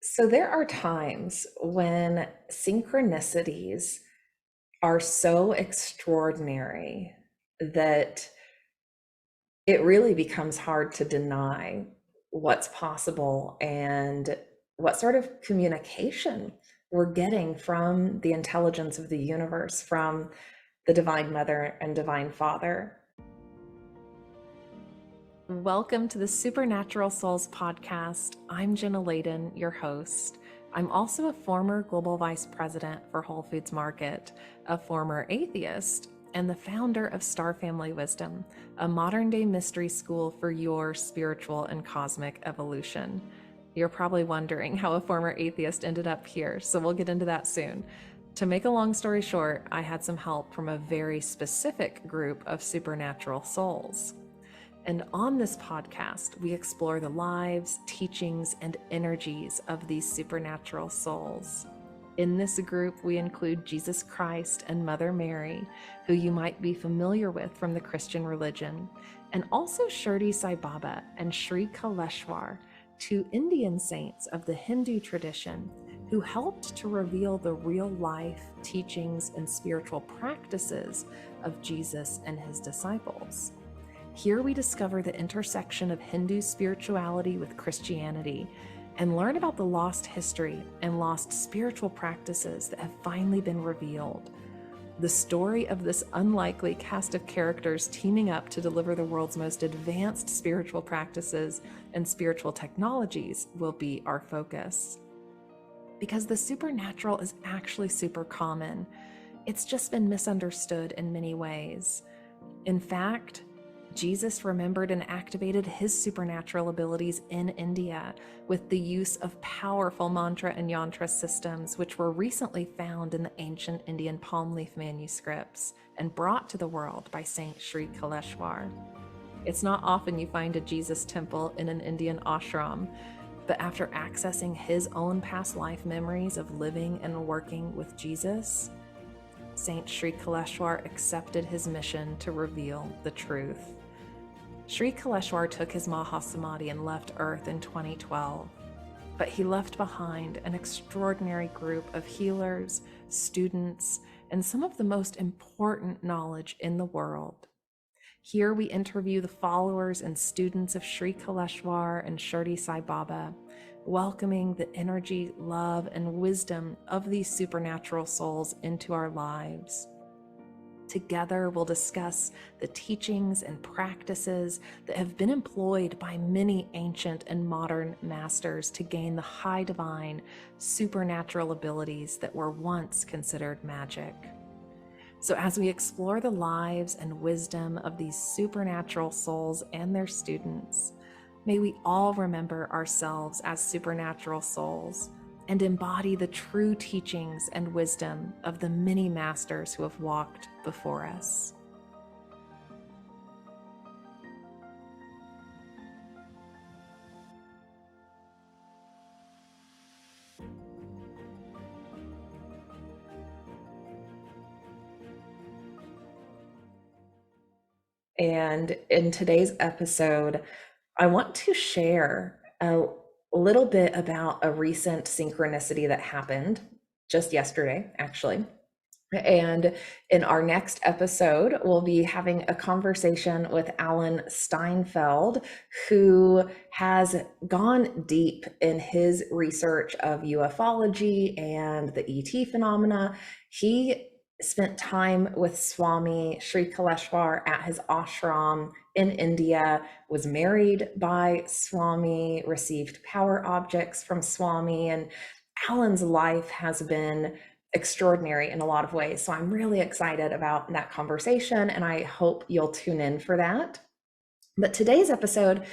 So there are times when synchronicities are so extraordinary that it really becomes hard to deny what's possible and what sort of communication we're getting from the intelligence of the universe, from the Divine Mother and Divine Father. Welcome to the Supernatural Souls podcast. I'm Jenna, your host. I'm also a former global vice president for Whole Foods Market, a former atheist, and the founder of Star Family Wisdom, a modern-day mystery school for your spiritual and cosmic evolution. You're probably wondering how a former atheist ended up here, so we'll get into that soon. To make a long story short, I had some help from a very specific group of supernatural souls. And on this podcast, we explore the lives, teachings, and energies of these supernatural souls. In this group, we include Jesus Christ and Mother Mary, who you might be familiar with from the Christian religion, and also Shirdi Sai Baba and Sri Kaleshwar, two Indian saints of the Hindu tradition who helped to reveal the real life, teachings, and spiritual practices of Jesus and his disciples. Here we discover the intersection of Hindu spirituality with Christianity and learn about the lost history and lost spiritual practices that have finally been revealed. The story of this unlikely cast of characters teaming up to deliver the world's most advanced spiritual practices and spiritual technologies will be our focus. Because the supernatural is actually super common. It's just been misunderstood in many ways. In fact, Jesus remembered and activated his supernatural abilities in India with the use of powerful mantra and yantra systems, which were recently found in the ancient Indian palm leaf manuscripts and brought to the world by Saint Sri Kaleshwar. It's not often you find a Jesus temple in an Indian ashram, but after accessing his own past life memories of living and working with Jesus, Saint Sri Kaleshwar accepted his mission to reveal the truth. Sri Kaleshwar took his Mahasamadhi and left Earth in 2012, but he left behind an extraordinary group of healers, students, and some of the most important knowledge in the world. Here we interview the followers and students of Sri Kaleshwar and Shirdi Sai Baba, welcoming the energy, love, and wisdom of these supernatural souls into our lives. Together, we'll discuss the teachings and practices that have been employed by many ancient and modern masters to gain the high divine, supernatural abilities that were once considered magic. So as we explore the lives and wisdom of these supernatural souls and their students, may we all remember ourselves as supernatural souls and embody the true teachings and wisdom of the many masters who have walked before us. And in today's episode, I want to share a little bit about a recent synchronicity that happened just yesterday, actually. And in our next episode, we'll be having a conversation with Alan Steinfeld, who has gone deep in his research of ufology and the ET phenomena. He spent time with Swami Sri Kaleshwar at his ashram in India, was married by Swami, received power objects from Swami, and Alan's life has been extraordinary in a lot of ways. So I'm really excited about that conversation, and I hope you'll tune in for that. But today's episode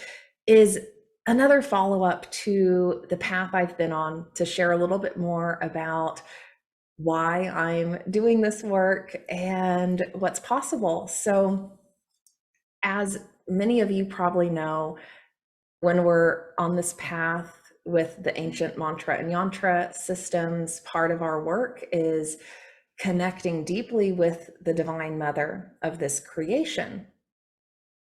is another follow-up to the path I've been on to share a little bit more about why I'm doing this work and what's possible. So, as many of you probably know, when we're on this path with the ancient mantra and yantra systems, part of our work is connecting deeply with the Divine Mother of this creation,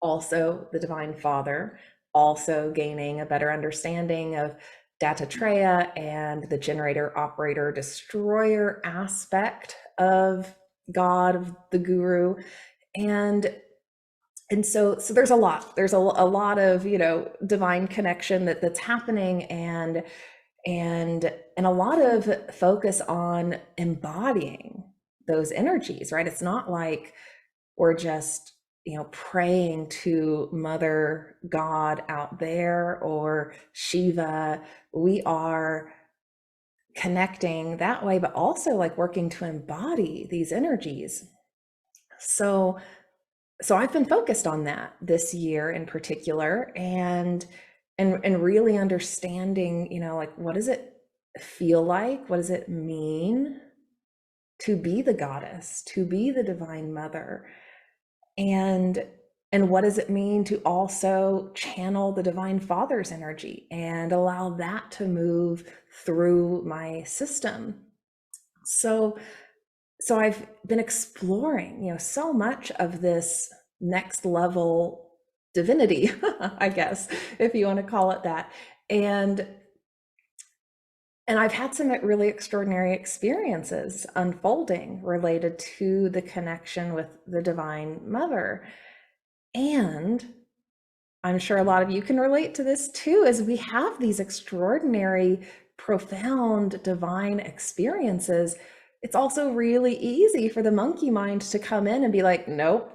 also the Divine Father, also gaining a better understanding of Dattatreya and the generator, operator, destroyer aspect of God, of the guru. And so there's a lot of divine connection that's happening, and a lot of focus on embodying those energies, right? It's not like we're just praying to Mother God out there or Shiva. We are connecting that way, but also like working to embody these energies. So I've been focused on that this year in particular, and really understanding, like, what does it feel like? What does it mean to be the goddess, to be the divine mother? And what does it mean to also channel the divine father's energy and allow that to move through my system? So I've been exploring, so much of this next level divinity, I guess, if you want to call it that. And I've had some really extraordinary experiences unfolding related to the connection with the Divine Mother. And I'm sure a lot of you can relate to this too, as we have these extraordinary, profound, divine experiences. It's also really easy for the monkey mind to come in and be like, nope,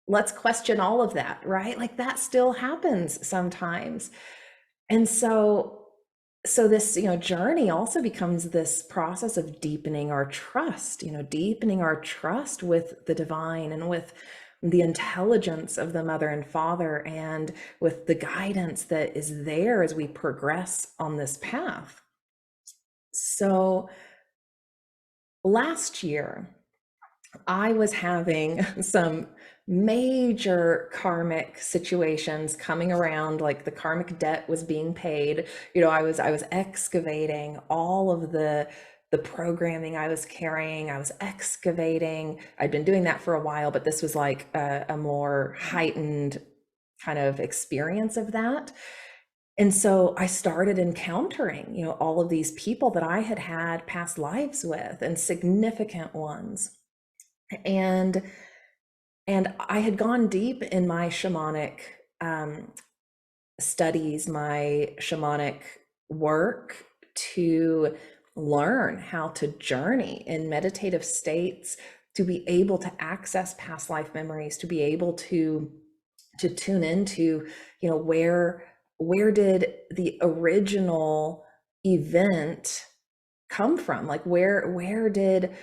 let's question all of that, right? Like that still happens sometimes. And so this journey also becomes this process of deepening our trust, deepening our trust with the divine and with the intelligence of the mother and father, and with the guidance that is there as we progress on this path. So last year, I was having some major karmic situations coming around, like the karmic debt was being paid. I was excavating all of the programming I was carrying. I was excavating. I'd been doing that for a while, but this was like a more heightened kind of experience of that. And so I started encountering, all of these people that I had had past lives with, and significant ones. And I had gone deep in my shamanic studies, my shamanic work, to learn how to journey in meditative states, to be able to access past life memories, to be able to tune into, where did the original event come from? Like where did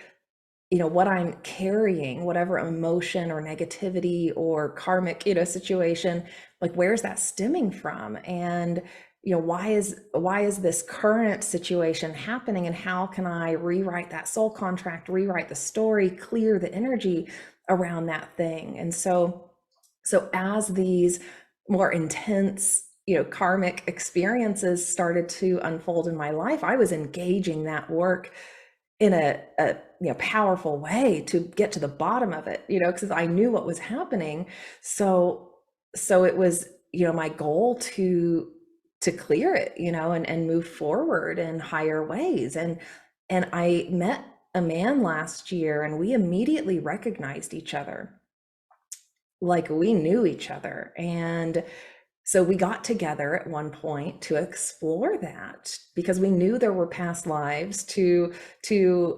what I'm carrying, whatever emotion or negativity or karmic, situation, like where's that stemming from? And why is this current situation happening, and how can I rewrite that soul contract, rewrite the story, clear the energy around that thing? And so as these more intense karmic experiences started to unfold in my life, I was engaging that work in a powerful way to get to the bottom of it, because I knew what was happening. So it was my goal to clear it, and move forward in higher ways. And I met a man last year, and we immediately recognized each other, like we knew each other. And so we got together at one point to explore that, because we knew there were past lives to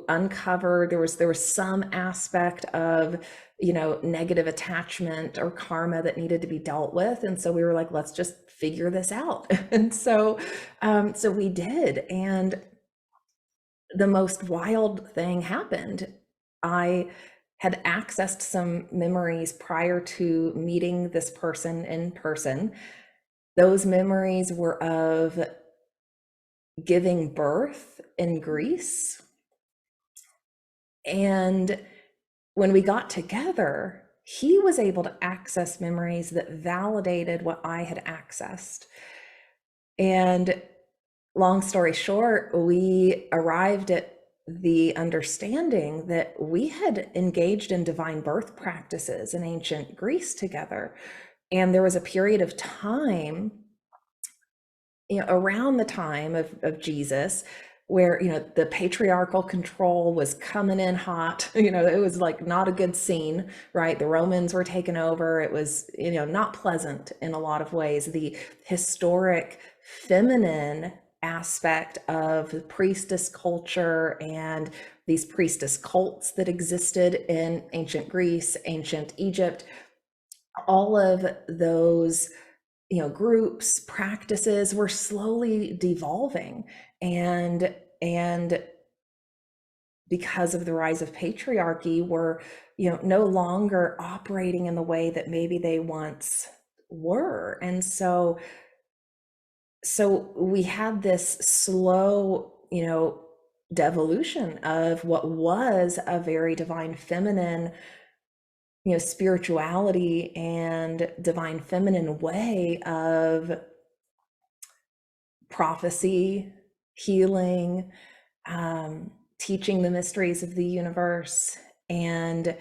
uncover. There was some aspect of negative attachment or karma that needed to be dealt with, and so we were like, let's just figure this out. And so we did, and the most wild thing happened. I had accessed some memories prior to meeting this person in person. Those memories were of giving birth in Greece. And when we got together, he was able to access memories that validated what I had accessed. And long story short, we arrived at the understanding that we had engaged in divine birth practices in ancient Greece together. And there was a period of time around the time of Jesus, where, the patriarchal control was coming in hot. It was like not a good scene, right? The Romans were taking over. It was, not pleasant in a lot of ways. The historic feminine aspect of the priestess culture and these priestess cults that existed in ancient Greece, ancient Egypt, all of those groups, practices were slowly devolving, and because of the rise of patriarchy, were no longer operating in the way that maybe they once were. And so we had this slow devolution of what was a very divine feminine spirituality and divine feminine way of prophecy, healing, teaching the mysteries of the universe. And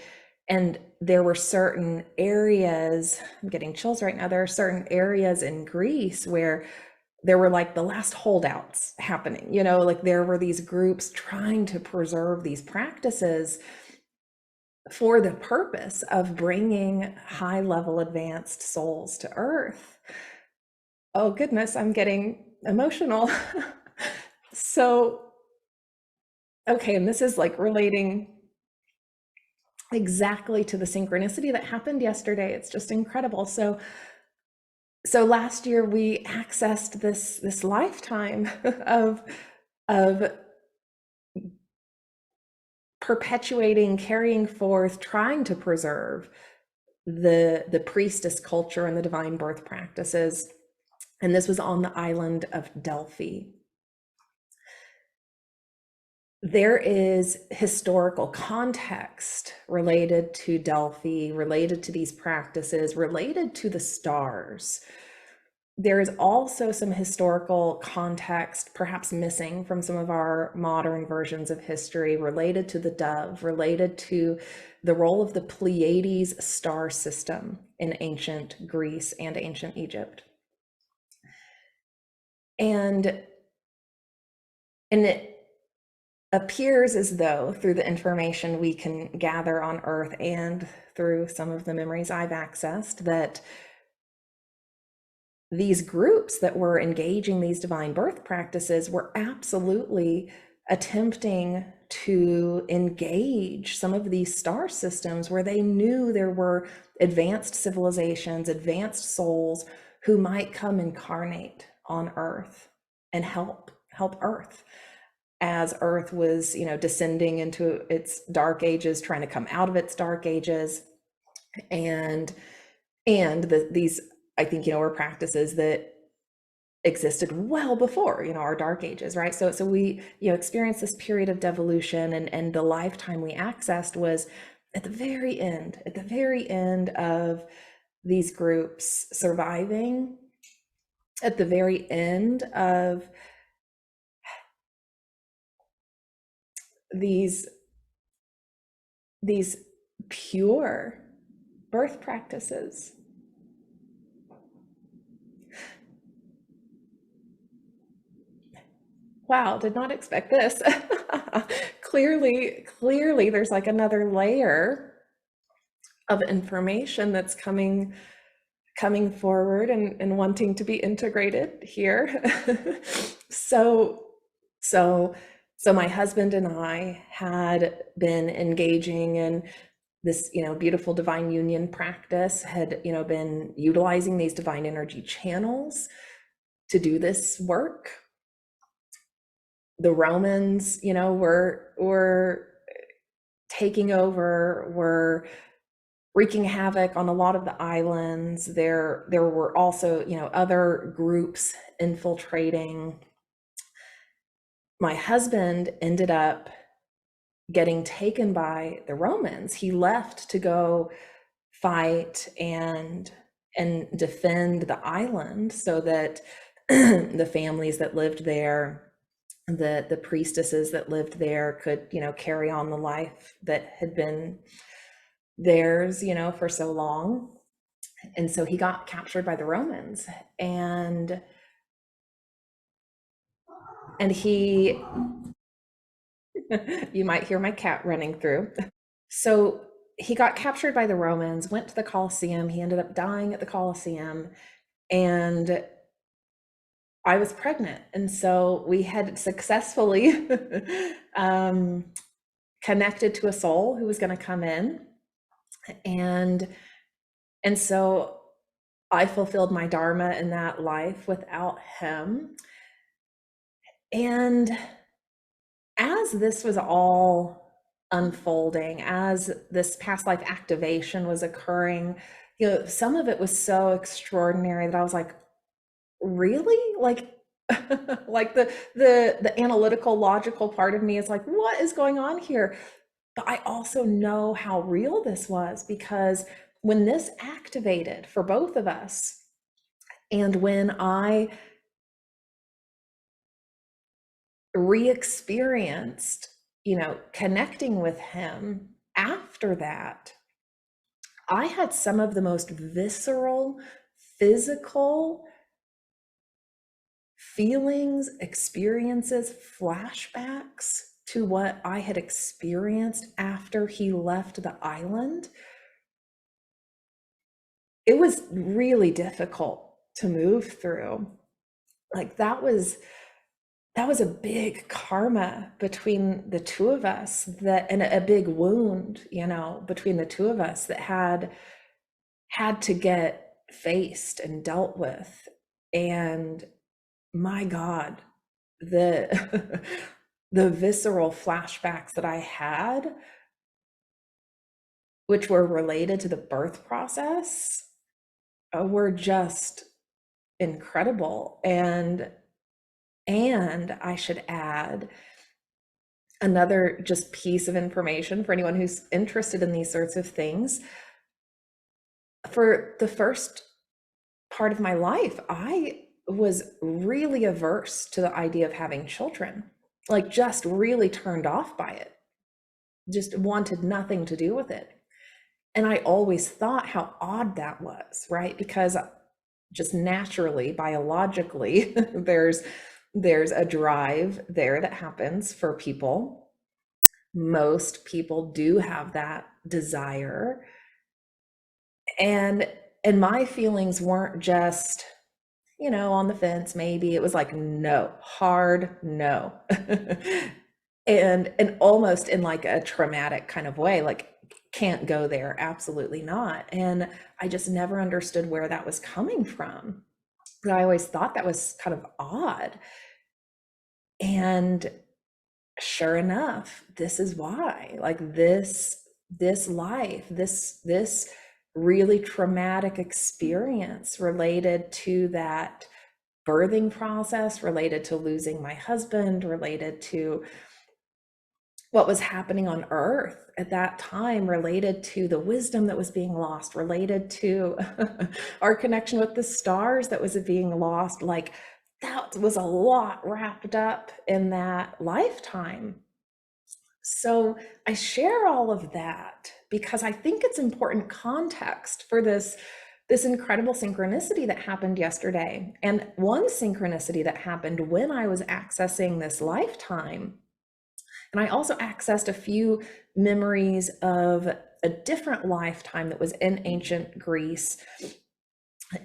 there were certain areas, I'm getting chills right now, there are certain areas in Greece where there were like the last holdouts happening, like there were these groups trying to preserve these practices for the purpose of bringing high level advanced souls to Earth. Oh goodness, I'm getting emotional. So, okay, and this is like relating exactly to the synchronicity that happened yesterday. It's just incredible. So last year we accessed this lifetime of perpetuating, carrying forth, trying to preserve the priestess culture and the divine birth practices. And this was on the island of Delphi. There is historical context related to Delphi, related to these practices, related to the stars. There is also some historical context, perhaps missing from some of our modern versions of history, related to the dove, related to the role of the Pleiades star system in ancient Greece and ancient Egypt. And it appears as though, through the information we can gather on Earth and through some of the memories I've accessed, that these groups that were engaging these divine birth practices were absolutely attempting to engage some of these star systems where they knew there were advanced civilizations, advanced souls who might come incarnate on Earth and help Earth as Earth was, descending into its dark ages, trying to come out of its dark ages. And these, I think, were practices that existed well before, our dark ages, right? So we, experienced this period of devolution, and the lifetime we accessed was at the very end of these groups surviving, at the very end of these pure birth practices. Wow, did not expect this. Clearly, there's like another layer of information that's coming forward and wanting to be integrated here. So my husband and I had been engaging in this, beautiful divine union practice, had, been utilizing these divine energy channels to do this work. The Romans, were taking over, were wreaking havoc on a lot of the islands. There were also, other groups infiltrating. My husband ended up getting taken by the Romans. He left to go fight and defend the island so that the families that lived there, the priestesses that lived there could, carry on the life that had been theirs, for so long. And so he got captured by the Romans, and And he, you might hear my cat running through. So he got captured by the Romans, went to the Colosseum. He ended up dying at the Colosseum. And I was pregnant. And so we had successfully connected to a soul who was going to come in. And so I fulfilled my dharma in that life without him. And as this was all unfolding, as this past life activation was occurring, some of it was so extraordinary that I was like, really? Like, like the analytical, logical part of me is like, what is going on here? But I also know how real this was, because when this activated for both of us, and when I re-experienced, connecting with him after that, I had some of the most visceral, physical feelings, experiences, flashbacks to what I had experienced after he left the island. It was really difficult to move through. Like that was a big karma between the two of us, and a big wound, between the two of us that had to get faced and dealt with. And my God, the the visceral flashbacks that I had, which were related to the birth process, were just incredible. And I should add another just piece of information for anyone who's interested in these sorts of things. For the first part of my life, I was really averse to the idea of having children, like just really turned off by it, just wanted nothing to do with it. And I always thought how odd that was, right? Because just naturally, biologically, there's a drive there that happens for people. Most people do have that desire. And my feelings weren't just, on the fence, maybe. It was like, no, hard no. and almost in like a traumatic kind of way, like, can't go there, absolutely not. And I just never understood where that was coming from. But I always thought that was kind of odd. And sure enough, this is why. Like this life, this really traumatic experience related to that birthing process, related to losing my husband, related to what was happening on earth at that time, related to the wisdom that was being lost, related to our connection with the stars that was being lost. Like that was a lot wrapped up in that lifetime. So I share all of that because I think it's important context for this incredible synchronicity that happened yesterday. And one synchronicity that happened when I was accessing this lifetime. And I also accessed a few memories of a different lifetime that was in ancient Greece.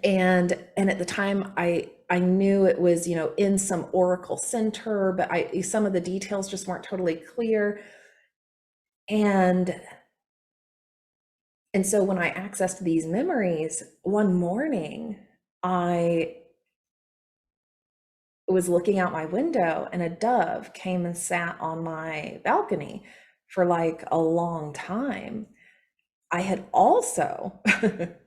And at the time I knew it was, in some oracle center, but some of the details just weren't totally clear. And so when I accessed these memories, one morning, I was looking out my window and a dove came and sat on my balcony for like a long time. I had also,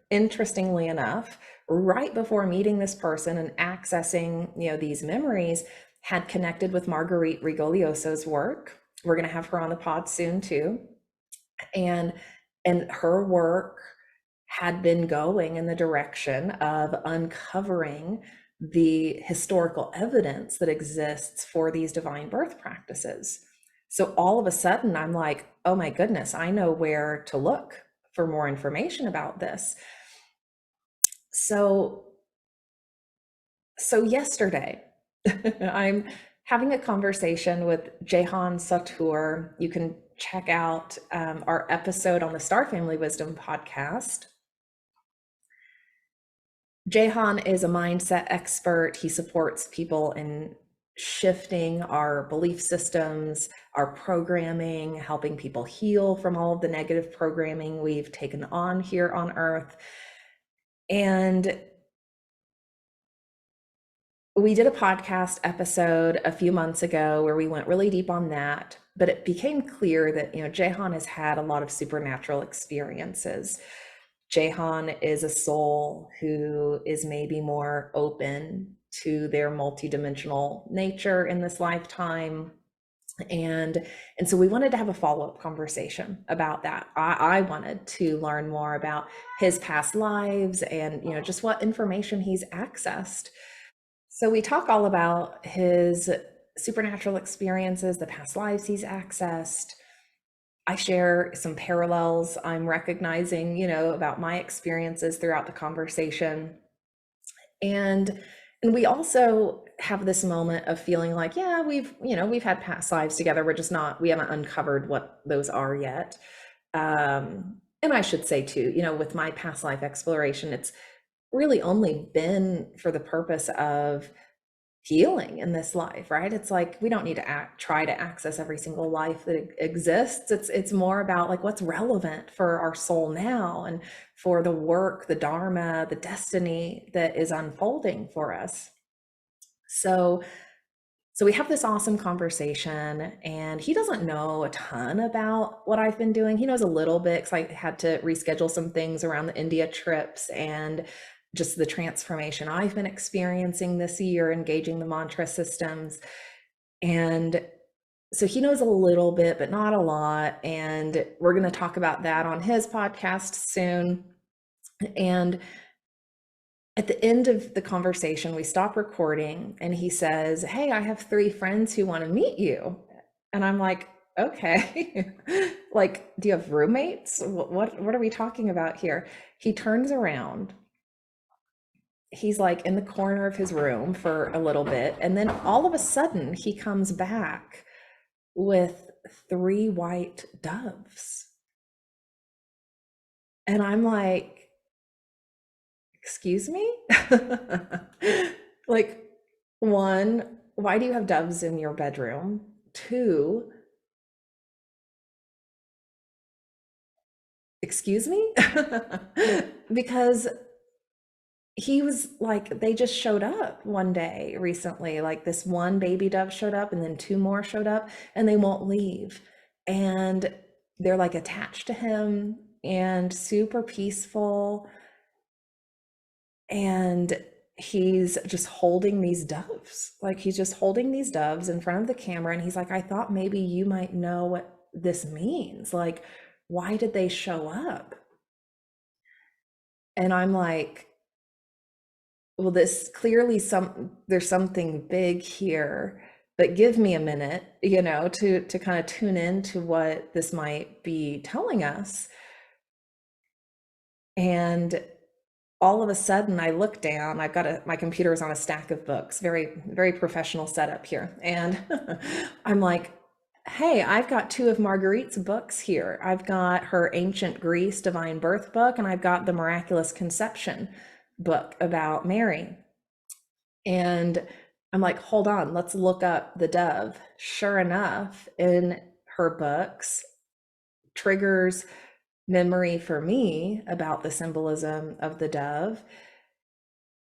interestingly enough, right before meeting this person and accessing, these memories, had connected with Marguerite Rigoglioso's work. We're going to have her on the pod soon too. And her work had been going in the direction of uncovering the historical evidence that exists for these divine birth practices. So all of a sudden, I'm like, oh my goodness, I know where to look for more information about this. So yesterday, I'm having a conversation with Jehan Satur. You can check out our episode on the Star Family Wisdom podcast. Jehan is a mindset expert. He supports people in shifting our belief systems, our programming, helping people heal from all of the negative programming we've taken on here on Earth. And we did a podcast episode a few months ago where we went really deep on that, but it became clear that, Jehan has had a lot of supernatural experiences. Jehan is a soul who is maybe more open to their multidimensional nature in this lifetime. And so we wanted to have a follow-up conversation about that. I wanted to learn more about his past lives and, just what information he's accessed. So we talk all about his supernatural experiences, the past lives he's accessed. I share some parallels I'm recognizing, about my experiences throughout the conversation. And we also have this moment of feeling like, yeah, we've had past lives together. We haven't uncovered what those are yet. And I should say too, with my past life exploration, it's really only been for the purpose of healing in this life, right? It's like we don't need to try to access every single life that exists. It's more about like what's relevant for our soul now and for the work, the dharma, the destiny that is unfolding for us. So we have this awesome conversation, and he doesn't know a ton about what I've been doing. He knows a little bit because I had to reschedule some things around the India trips and just the transformation I've been experiencing this year, engaging the mantra systems. And so he knows a little bit, but not a lot. And we're going to talk about that on his podcast soon. And at the end of the conversation, we stop recording and he says, "Hey, I have 3 friends who want to meet you." And I'm like, okay, like, do you have roommates? What are we talking about here? He turns around. He's like in the corner of his room for a little bit. And then all of a sudden he comes back with 3 white doves. And I'm like, excuse me? Like, 1, why do you have doves in your bedroom? 2, excuse me? Because he was like, they just showed up one day recently. Like this one baby dove showed up and then 2 more showed up and they won't leave. And they're like attached to him and super peaceful. And he's just holding these doves. Like he's just holding these doves in front of the camera. And he's like, I thought maybe you might know what this means. Like, why did they show up? And I'm like, well, this clearly there's something big here, but give me a minute, to kind of tune into what this might be telling us. And all of a sudden I look down, I've got my computer is on a stack of books, very, very professional setup here. And I'm like, hey, I've got 2 of Marguerite's books here. I've got her Ancient Greece Divine Birth book, and I've got the Miraculous Conception book about Mary. And I'm like, hold on, let's look up the dove. Sure enough, in her books, triggers memory for me about the symbolism of the dove.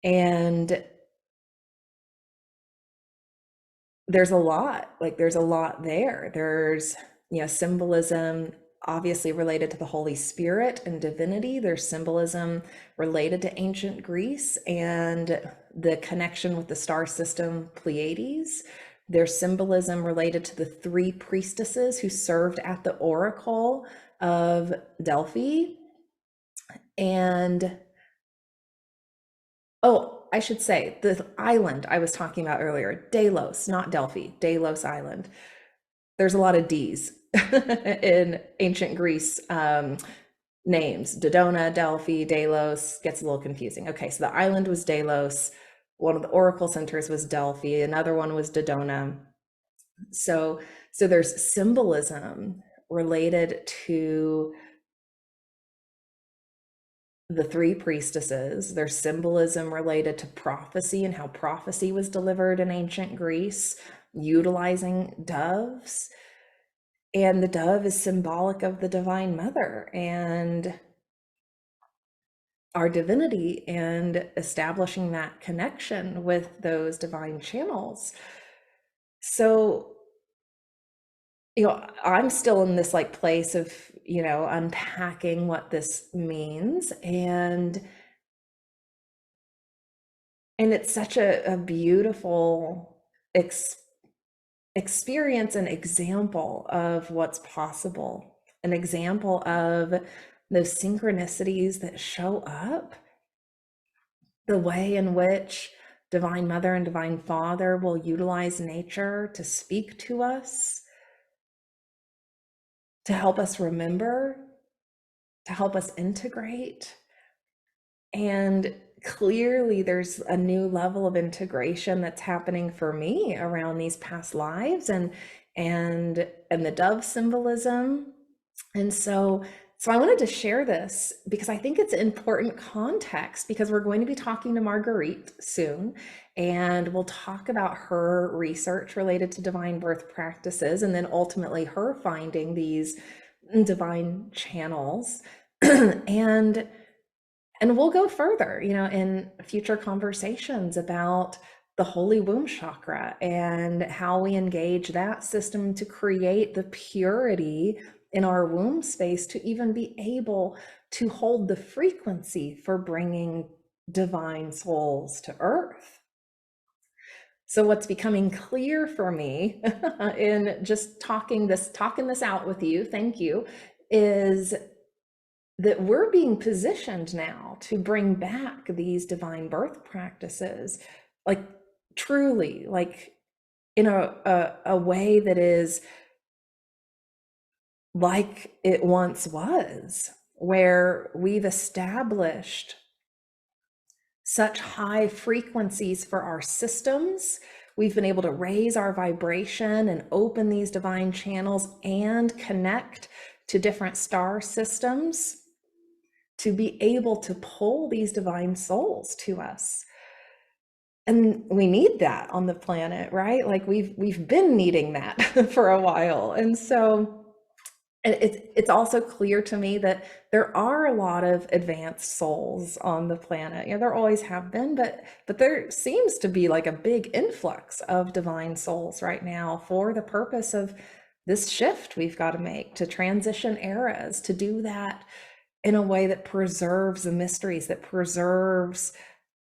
And there's a lot there. There's, symbolism obviously related to the Holy Spirit and divinity. There's symbolism related to ancient Greece and the connection with the star system Pleiades. There's symbolism related to the 3 priestesses who served at the oracle of Delphi. And I should say the island I was talking about earlier, Delos, not Delphi, Delos Island. There's a lot of D's in ancient Greece names. Dodona, Delphi, Delos, gets a little confusing. Okay, so the island was Delos. One of the oracle centers was Delphi. Another one was Dodona. So there's symbolism related to the three priestesses. There's symbolism related to prophecy and how prophecy was delivered in ancient Greece, utilizing doves. And the dove is symbolic of the Divine Mother and our divinity, and establishing that connection with those divine channels. So, I'm still in this like place of, unpacking what this means. And it's such a beautiful experience and example of what's possible, an example of those synchronicities that show up, the way in which Divine Mother and Divine Father will utilize nature to speak to us, to help us remember, to help us integrate. And clearly there's a new level of integration that's happening for me around these past lives and the dove symbolism. And so I wanted to share this because I think it's important context, because we're going to be talking to Marguerite soon, and we'll talk about her research related to divine birth practices, and then ultimately her finding these divine channels. And we'll go further, in future conversations about the holy womb chakra and how we engage that system to create the purity in our womb space to even be able to hold the frequency for bringing divine souls to earth. So what's becoming clear for me in just talking this out with you, thank you, is that we're being positioned now to bring back these divine birth practices, like truly, like in a way that is like it once was, where we've established such high frequencies for our systems. We've been able to raise our vibration and open these divine channels and connect to different star systems to be able to pull these divine souls to us. And we need that on the planet, right? Like we've been needing that for a while. And so it's also clear to me that there are a lot of advanced souls on the planet. There always have been, but there seems to be like a big influx of divine souls right now for the purpose of this shift we've got to make, to transition eras, to do that in a way that preserves the mysteries, that preserves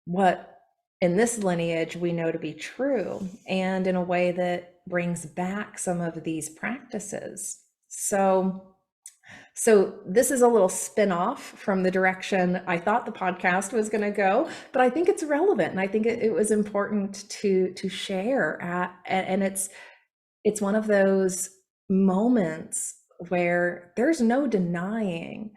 what in this lineage we know to be true, and in a way that brings back some of these practices. So this is a little spin-off from the direction I thought the podcast was going to go, but I think it's relevant, and I think it was important to share. And it's one of those moments where there's no denying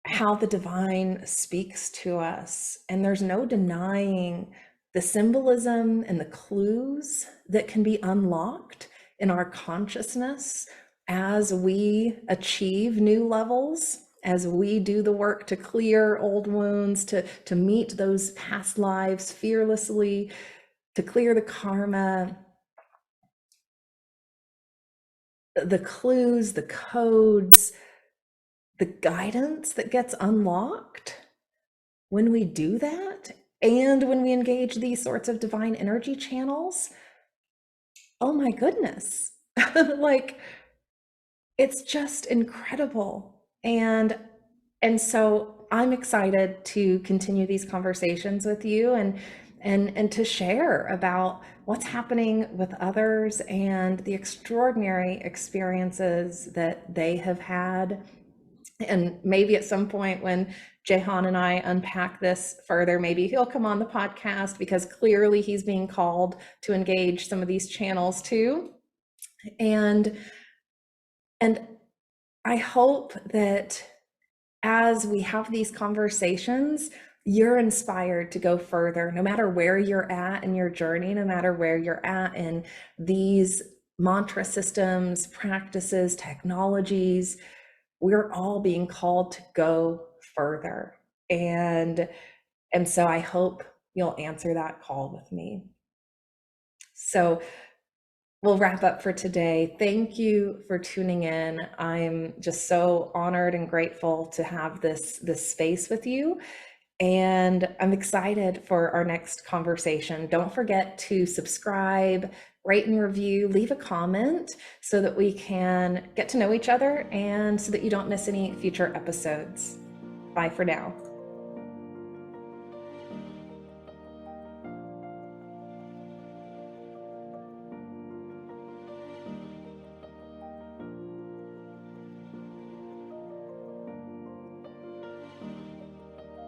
how the divine speaks to us, and there's no denying the symbolism and the clues that can be unlocked in our consciousness as we achieve new levels, as we do the work to clear old wounds, to meet those past lives fearlessly, to clear the karma. The clues, the codes, the guidance that gets unlocked when we do that, and when we engage these sorts of divine energy channels, oh my goodness, like it's just incredible. And so I'm excited to continue these conversations with you and to share about what's happening with others and the extraordinary experiences that they have had. And maybe at some point when Jehan and I unpack this further, maybe he'll come on the podcast, because clearly he's being called to engage some of these channels too. And I hope that as we have these conversations, you're inspired to go further, no matter where you're at in your journey, no matter where you're at in these mantra systems, practices, technologies. We're all being called to go further. And so I hope you'll answer that call with me. So we'll wrap up for today. Thank you for tuning in. I'm just so honored and grateful to have this space with you. And I'm excited for our next conversation. Don't forget to subscribe, rate and review, leave a comment so that we can get to know each other and so that you don't miss any future episodes. Bye for now.